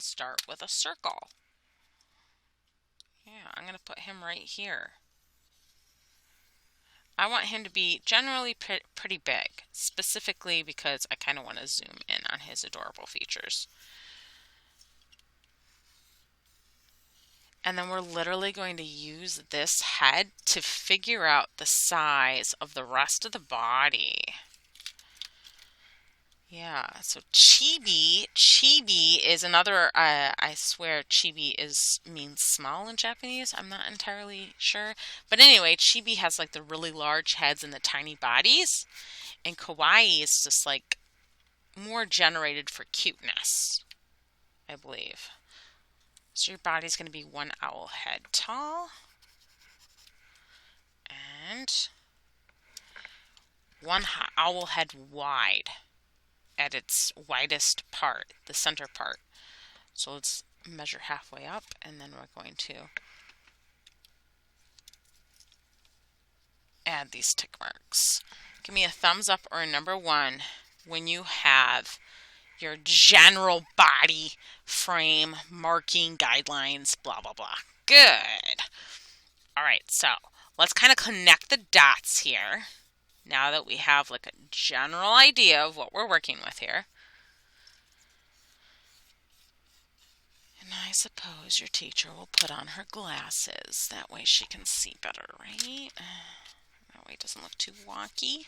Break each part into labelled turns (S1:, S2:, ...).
S1: Start with a circle. Yeah, I'm going to put him right here. I want him to be generally pretty big, specifically because I kind of want to zoom in on his adorable features. And then we're literally going to use this head to figure out the size of the rest of the body. Yeah, so chibi is another, I swear chibi means small in Japanese. I'm not entirely sure. But anyway, chibi has like the really large heads and the tiny bodies. And kawaii is just like more generated for cuteness, I believe. So your body's going to be one owl head tall. And one owl head wide at its widest part, the center part. So let's measure halfway up, and then we're going to add these tick marks. Give me a thumbs up or a number 1 when you have your general body frame marking guidelines, blah, blah, blah. Good. All right, so let's kind of connect the dots here now that we have like a general idea of what we're working with here. And I suppose your teacher will put on her glasses. That way she can see better, right? That way it doesn't look too wonky.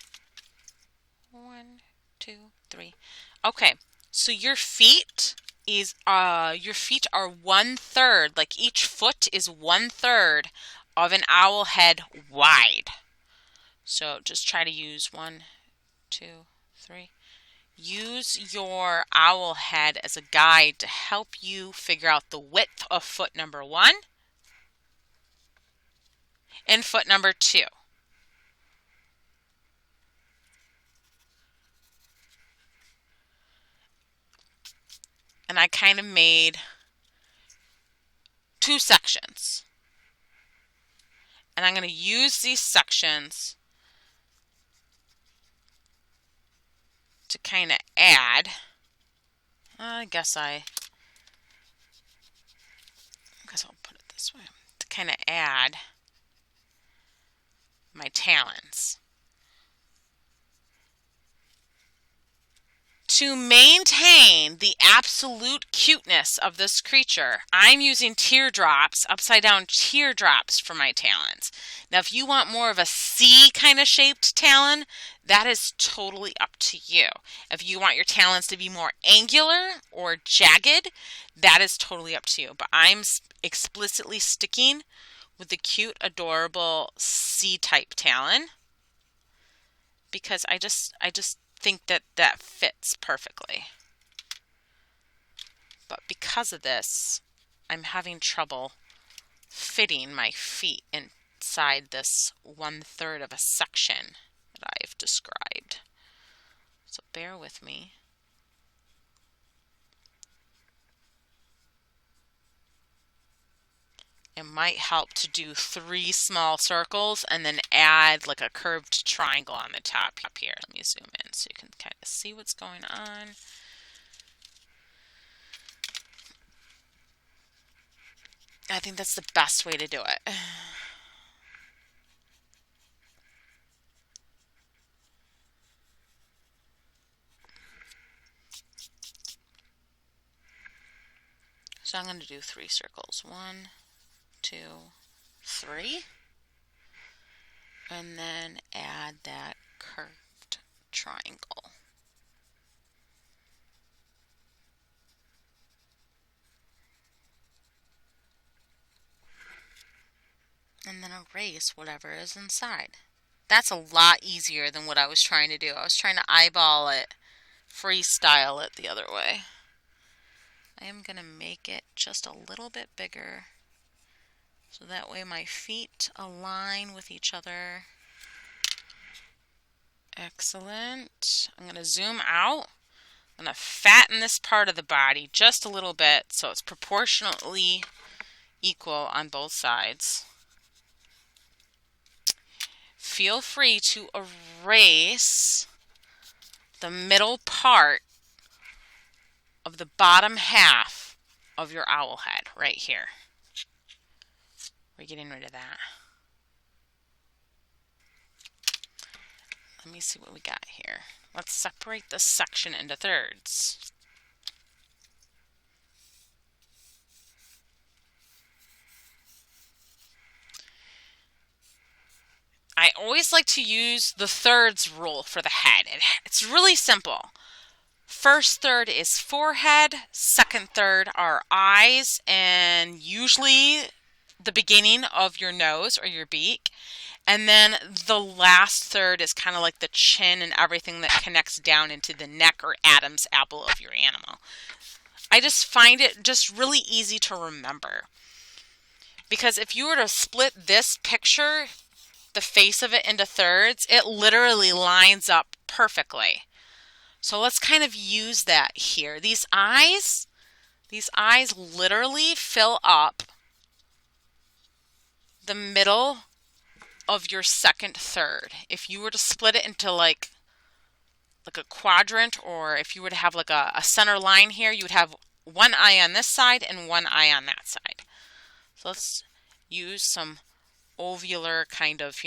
S1: 1, 2, 3. Okay, so your feet are 1/3. Like each foot is 1/3 of an owl head wide. So just try to use 1, 2, 3. Use your owl head as a guide to help you figure out the width of foot number 1 and foot number 2. And I kind of made 2 sections. And I'm going to use these sections to kind of add, I guess I'll put it this way, to kind of add my talons. To maintain the absolute cuteness of this creature, I'm using teardrops, upside down teardrops for my talons. Now, if you want more of a C kind of shaped talon, that is totally up to you. If you want your talons to be more angular or jagged, that is totally up to you. But I'm explicitly sticking with the cute, adorable C-type talon because I just think that fits perfectly. But because of this, I'm having trouble fitting my feet inside this 1/3 of a section that I've described. So bear with me. It might help to do 3 small circles and then add like a curved triangle on the top here. Let me zoom in so you can kind of see what's going on. I think that's the best way to do it. So I'm going to do 3 circles. 1, 2, 3. And then add that curved triangle. And then erase whatever is inside. That's a lot easier than what I was trying to do. I was trying to eyeball it, freestyle it the other way. I am going to make it just a little bit bigger so that way my feet align with each other. Excellent. I'm going to zoom out. I'm going to fatten this part of the body just a little bit so it's proportionately equal on both sides. Feel free to erase the middle part of the bottom half of your owl head right here. We're getting rid of that. Let me see what we got here. Let's separate this section into thirds. I always like to use the thirds rule for the head. It's really simple. First third is forehead, second third are eyes, and usually the beginning of your nose or your beak. And then the last third is kind of like the chin and everything that connects down into the neck or Adam's apple of your animal. I just find it just really easy to remember. Because if you were to split this picture, the face of it into thirds, it literally lines up perfectly. So let's kind of use that here. These eyes literally fill up the middle of your second third. If you were to split it into like a quadrant, or if you were to have like a center line here, you would have one eye on this side and one eye on that side. So let's use some ovular kind of,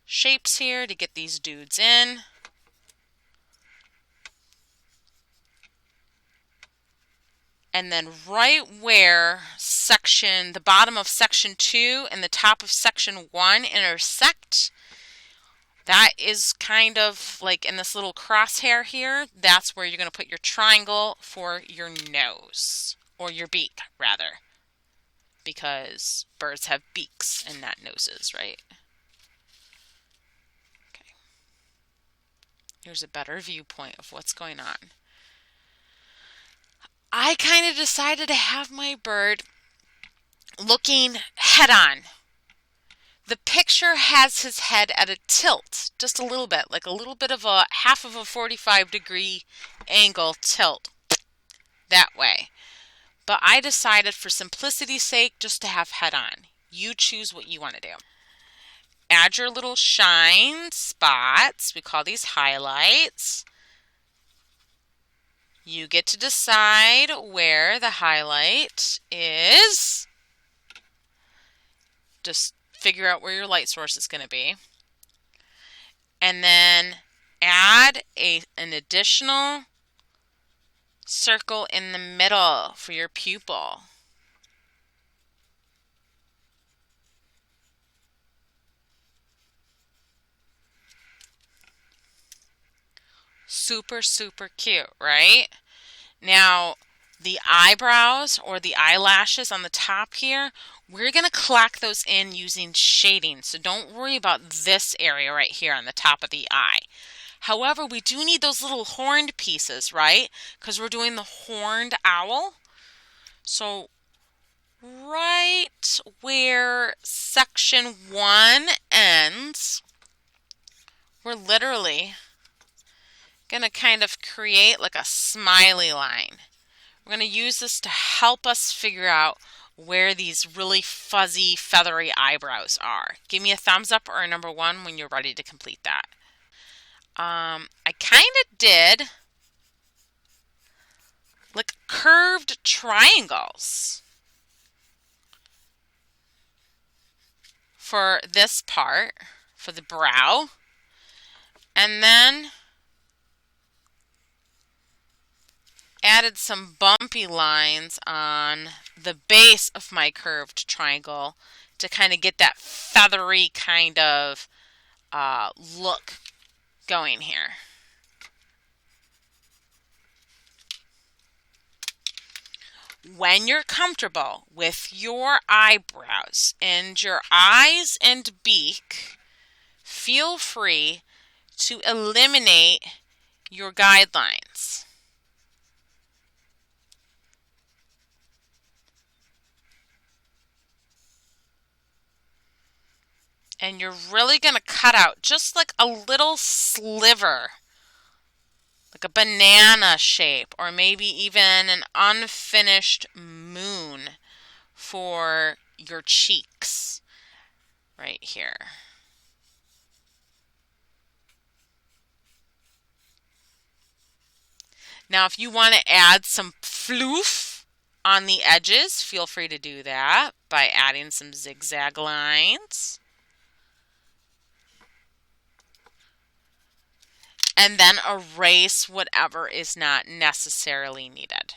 S1: shapes here to get these dudes in. And then right where the bottom of section 2 and the top of section 1 intersect, that is kind of like in this little crosshair here, that's where you're going to put your triangle for your nose, or your beak rather, because birds have beaks and not noses, right? Okay. Here's a better viewpoint of what's going on. I kind of decided to have my bird looking head on. The picture has his head at a tilt, just a little bit, like a little bit of a half of a 45-degree angle tilt that way. But I decided for simplicity's sake just to have head on. You choose what you want to do. Add your little shine spots. We call these highlights. You get to decide where the highlight is. Just figure out where your light source is going to be. And then add an additional circle in the middle for your pupil. Super, super cute, right? Now, the eyebrows or the eyelashes on the top here, we're going to collect those in using shading. So don't worry about this area right here on the top of the eye. However, we do need those little horned pieces, right? Because we're doing the horned owl. So right where section 1 ends, we're literally going to kind of create like a smiley line. We're going to use this to help us figure out where these really fuzzy, feathery eyebrows are. Give me a thumbs up or a number 1 when you're ready to complete that. I kind of did like curved triangles for this part, for the brow, and then added some bumpy lines on the base of my curved triangle to kind of get that feathery kind of look going here. When you're comfortable with your eyebrows and your eyes and beak, feel free to eliminate your guidelines. And you're really going to cut out just like a little sliver, like a banana shape, or maybe even an unfinished moon for your cheeks right here. Now, if you want to add some floof On the edges, feel free to do that by adding some zigzag lines. And then erase whatever is not necessarily needed.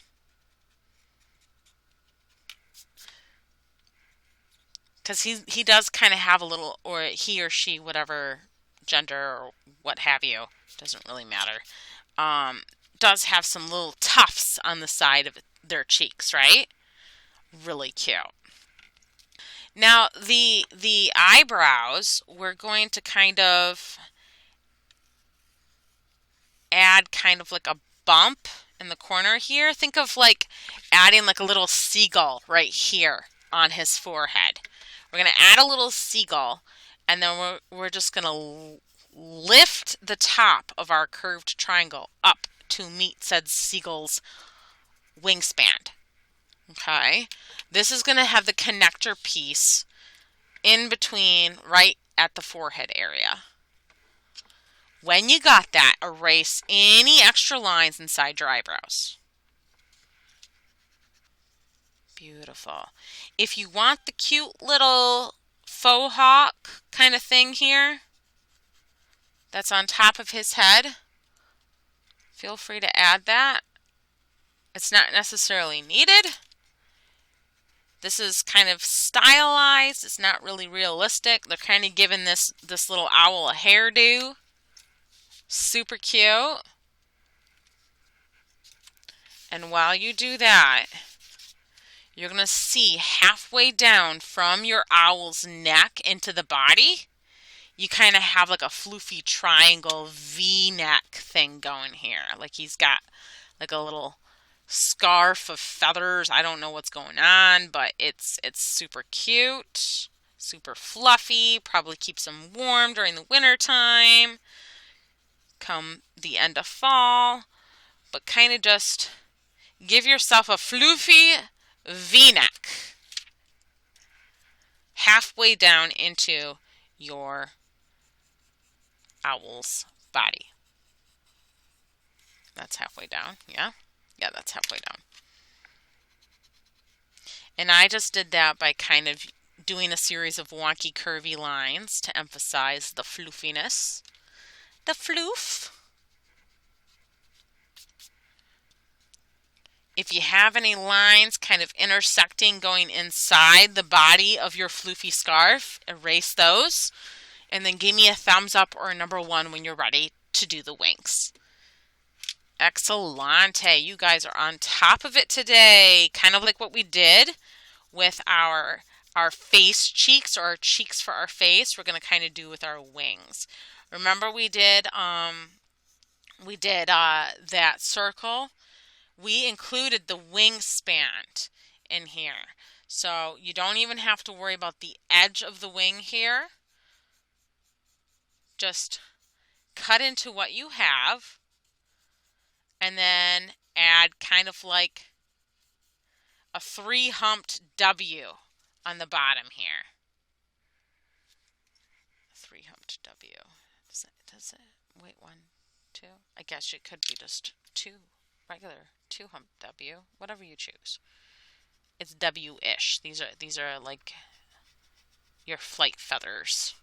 S1: Because he does kind of have a little, or he or she, whatever gender or what have you, doesn't really matter, does have some little tufts on the side of their cheeks, right? Really cute. Now the eyebrows, we're going to kind of add kind of like a bump in the corner here. Think of like adding like a little seagull right here on his forehead. We're going to add a little seagull, and then we're just going to lift the top of our curved triangle up to meet said seagull's wingspan. Okay, this is going to have the connector piece in between right at the forehead area. When you got that, erase any extra lines inside your eyebrows. Beautiful. If you want the cute little faux hawk kind of thing here that's on top of his head, feel free to add that. It's not necessarily needed. This is kind of stylized. It's not really realistic. They're kind of giving this little owl a hairdo. Super cute. And while you do that, you're going to see halfway down from your owl's neck into the body, you kind of have like a floofy triangle V-neck thing going here. Like he's got like a little scarf of feathers. I don't know what's going on, but it's super cute, super fluffy, probably keeps him warm during the winter time, come the end of fall, but kind of just give yourself a floofy V-neck halfway down into your owl's body. That's halfway down, yeah? Yeah, that's halfway down. And I just did that by kind of doing a series of wonky curvy lines to emphasize the floofiness. The floof. If you have any lines kind of intersecting going inside the body of your floofy scarf, erase those. And then give me a thumbs up or a number 1 when you're ready to do the wings. Excellente. You guys are on top of it today. Kind of like what we did with our face cheeks, or our cheeks for our face. We're going to kind of do with our wings. Remember we did that circle. We included the wingspan in here. So you don't even have to worry about the edge of the wing here. Just cut into what you have and then add kind of like a 3-humped W on the bottom here. 3-humped W. Does it? Wait, 1, 2. I guess it could be just 2 regular 2-humped W. Whatever you choose. It's W-ish. These are like your flight feathers.